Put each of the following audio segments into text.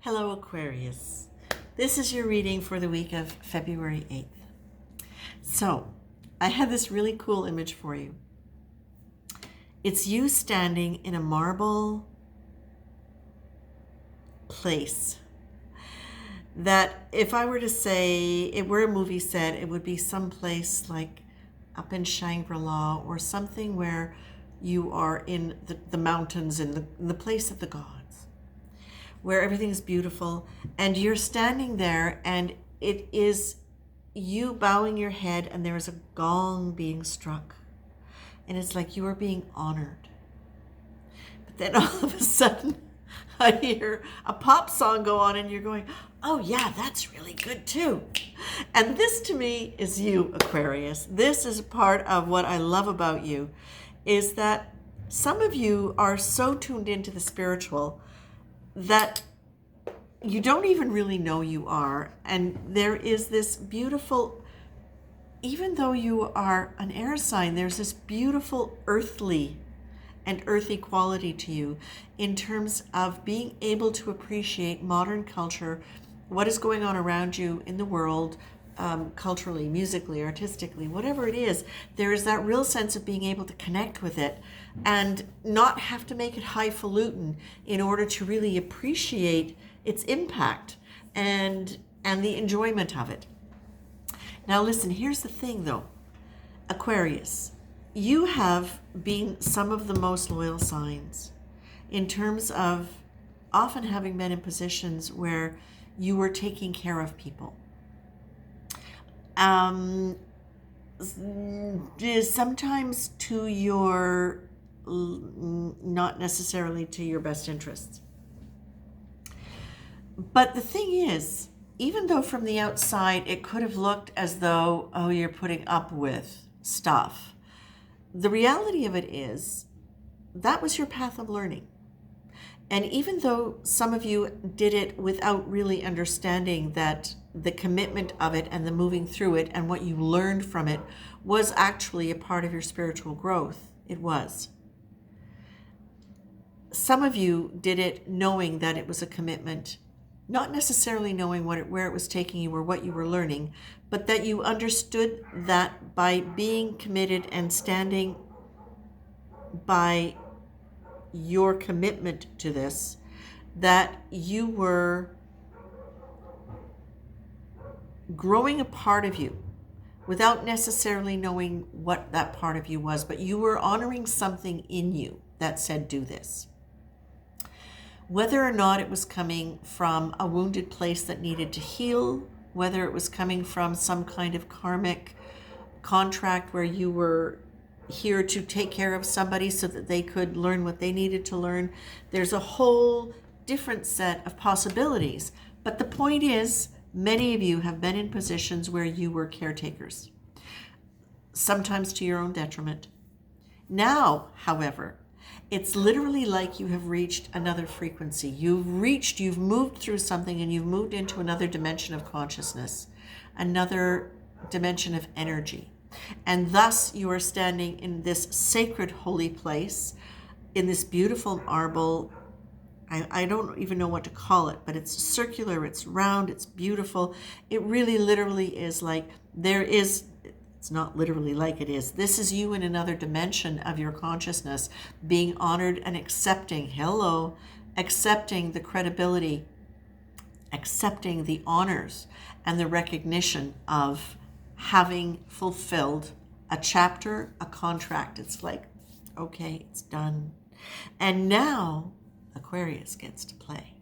Hello, Aquarius. This is your reading for the week of February 8th. So, I had this really cool image for you. It's you standing in a marble place that, if I were to say it were a movie set, it would be someplace like up in Shangri-La or something where you are in the mountains, in the place of the gods, where everything is beautiful, and you're standing there, and it is you bowing your head, and there is a gong being struck, and it's like you are being honored. But then all of a sudden, I hear a pop song go on, and you're going, oh yeah, that's really good too. And this to me is you, Aquarius. This is a part of what I love about you, is that some of you are so tuned into the spiritual that you don't even really know you are. And there is this beautiful, even though you are an air sign, there's this beautiful earthy quality to you in terms of being able to appreciate modern culture, what is going on around you in the world, culturally, musically, artistically, whatever it is. There is that real sense of being able to connect with it and not have to make it highfalutin in order to really appreciate its impact and the enjoyment of it. Now listen, here's the thing though, Aquarius, you have been some of the most loyal signs in terms of often having been in positions where you were taking care of people. Sometimes to your, not necessarily to your best interests. But the thing is, even though from the outside it could have looked as though, oh, you're putting up with stuff, the reality of it is that was your path of learning. And even though some of you did it without really understanding that the commitment of it and the moving through it and what you learned from it was actually a part of your spiritual growth, it was. Some of you did it knowing that it was a commitment, not necessarily knowing where it was taking you or what you were learning, but that you understood that by being committed and standing by your commitment to this, that you were growing a part of you without necessarily knowing what that part of you was, but you were honoring something in you that said, do this. Whether or not it was coming from a wounded place that needed to heal, whether it was coming from some kind of karmic contract where you were here to take care of somebody so that they could learn what they needed to learn. There's a whole different set of possibilities. But the point is, many of you have been in positions where you were caretakers, sometimes to your own detriment. Now, however, it's literally like you have reached another frequency. You've moved through something, and you've moved into another dimension of consciousness, another dimension of energy. And thus you are standing in this sacred holy place, in this beautiful marble. I don't even know what to call it, but it's circular, it's round, it's beautiful. It really literally is like it's not literally like it is. This is you in another dimension of your consciousness, being honored and accepting the credibility, accepting the honors and the recognition of having fulfilled a chapter, a contract. It's like, okay, it's done. And now Aquarius gets to play.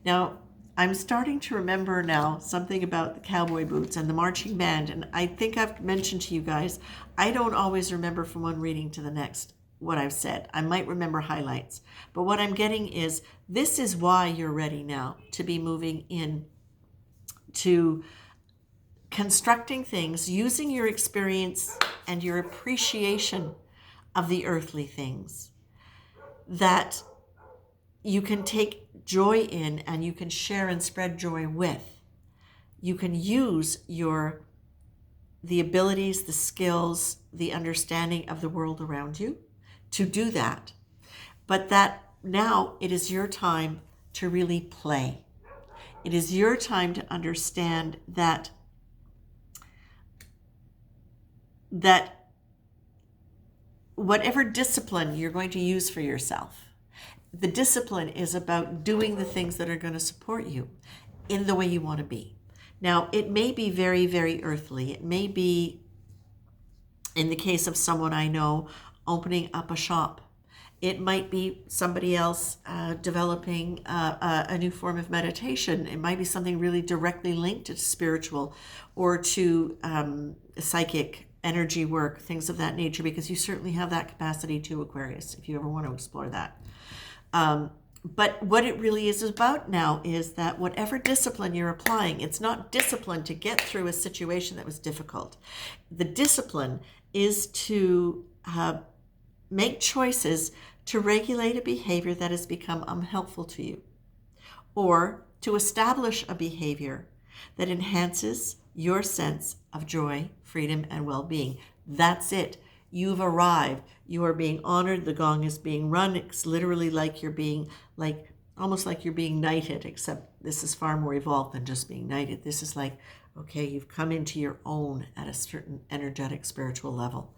Now, I'm starting to remember now something about the cowboy boots and the marching band. And I think I've mentioned to you guys, I don't always remember from one reading to the next what I've said. I might remember highlights. But what I'm getting is, this is why you're ready now to be moving in to constructing things, using your experience and your appreciation of the earthly things that you can take joy in and you can share and spread joy with. You can use the abilities, the skills, the understanding of the world around you to do that. But that now it is your time to really play. It is your time to understand that whatever discipline you're going to use for yourself, the discipline is about doing the things that are going to support you in the way you want to be. Now, it may be very, very earthly. It may be, in the case of someone I know, opening up a shop. It might be somebody else developing a new form of meditation. It might be something really directly linked to spiritual or to psychic energy work, things of that nature, because you certainly have that capacity too, Aquarius, if you ever want to explore that. But what it really is about now is that whatever discipline you're applying, it's not discipline to get through a situation that was difficult. The discipline is to make choices to regulate a behavior that has become unhelpful to you, or to establish a behavior that enhances your sense of joy, freedom, and well-being. That's it. You've arrived. You are being honored. The gong is being run. It's literally like you're being, almost like you're being knighted, except this is far more evolved than just being knighted. This is like, okay, you've come into your own at a certain energetic, spiritual level.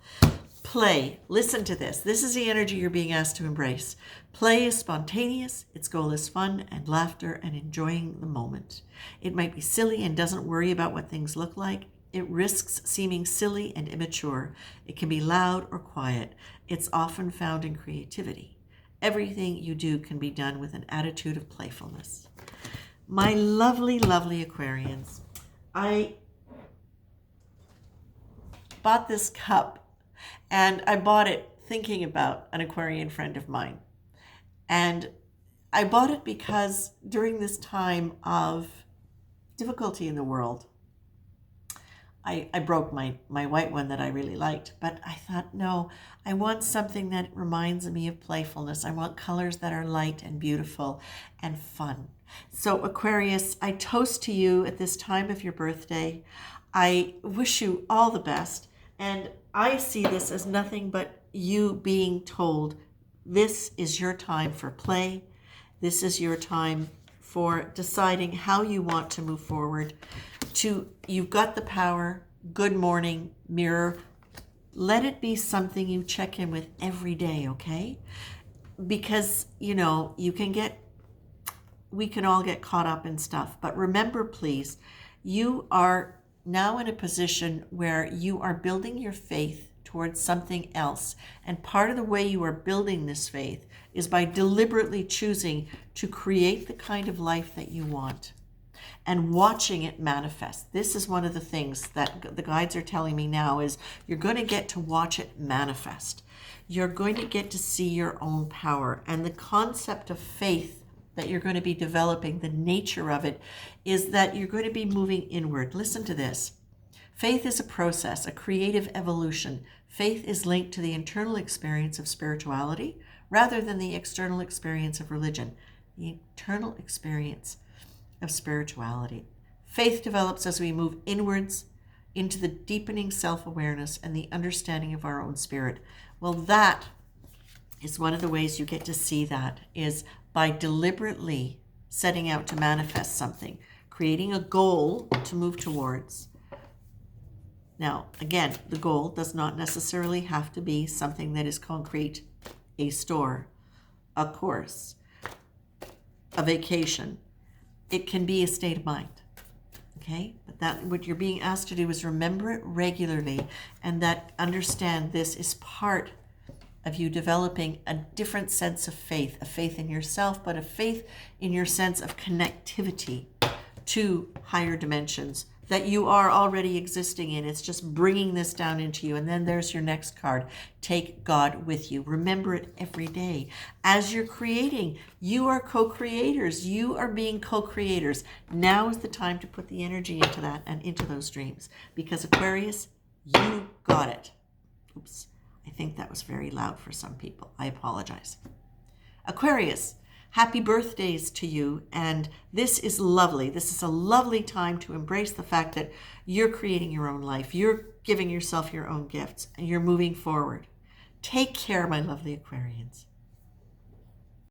Play. Listen to this. This is the energy you're being asked to embrace. Play is spontaneous. Its goal is fun and laughter and enjoying the moment. It might be silly and doesn't worry about what things look like. It risks seeming silly and immature. It can be loud or quiet. It's often found in creativity. Everything you do can be done with an attitude of playfulness. My lovely, lovely Aquarians, I bought this cup, and I bought it thinking about an Aquarian friend of mine. And I bought it because during this time of difficulty in the world, I broke my white one that I really liked, but I thought, no, I want something that reminds me of playfulness. I want colors that are light and beautiful and fun. So Aquarius, I toast to you at this time of your birthday. I wish you all the best. And I see this as nothing but you being told, this is your time for play. This is your time for deciding how you want to move forward. You've got the power. Good morning, mirror. Let it be something you check in with every day, okay? Because, we can all get caught up in stuff. But remember, please, you are now in a position where you are building your faith towards something else. And part of the way you are building this faith is by deliberately choosing to create the kind of life that you want and watching it manifest. This is one of the things that the guides are telling me now is you're going to get to watch it manifest. You're going to get to see your own power. And the concept of faith that you're going to be developing, the nature of it, is that you're going to be moving inward. Listen to this. Faith is a process, a creative evolution. Faith is linked to the internal experience of spirituality rather than the external experience of religion. The internal experience of spirituality. Faith develops as we move inwards into the deepening self-awareness and the understanding of our own spirit. Well, that is one of the ways you get to see that is by deliberately setting out to manifest something, creating a goal to move towards. Now, again, the goal does not necessarily have to be something that is concrete, a store, a course, a vacation. It can be a state of mind, okay? But that what you're being asked to do is remember it regularly and that understand this is part of you developing a different sense of faith, a faith in yourself, but a faith in your sense of connectivity to higher dimensions that you are already existing in. It's just bringing this down into you. And then there's your next card. Take God with you. Remember it every day. As you're creating, you are co-creators. You are being co-creators. Now is the time to put the energy into that and into those dreams. Because Aquarius, you got it. Oops. I think that was very loud for some people. I apologize. Aquarius, happy birthdays to you. And this is lovely. This is a lovely time to embrace the fact that you're creating your own life. You're giving yourself your own gifts and you're moving forward. Take care, my lovely Aquarians.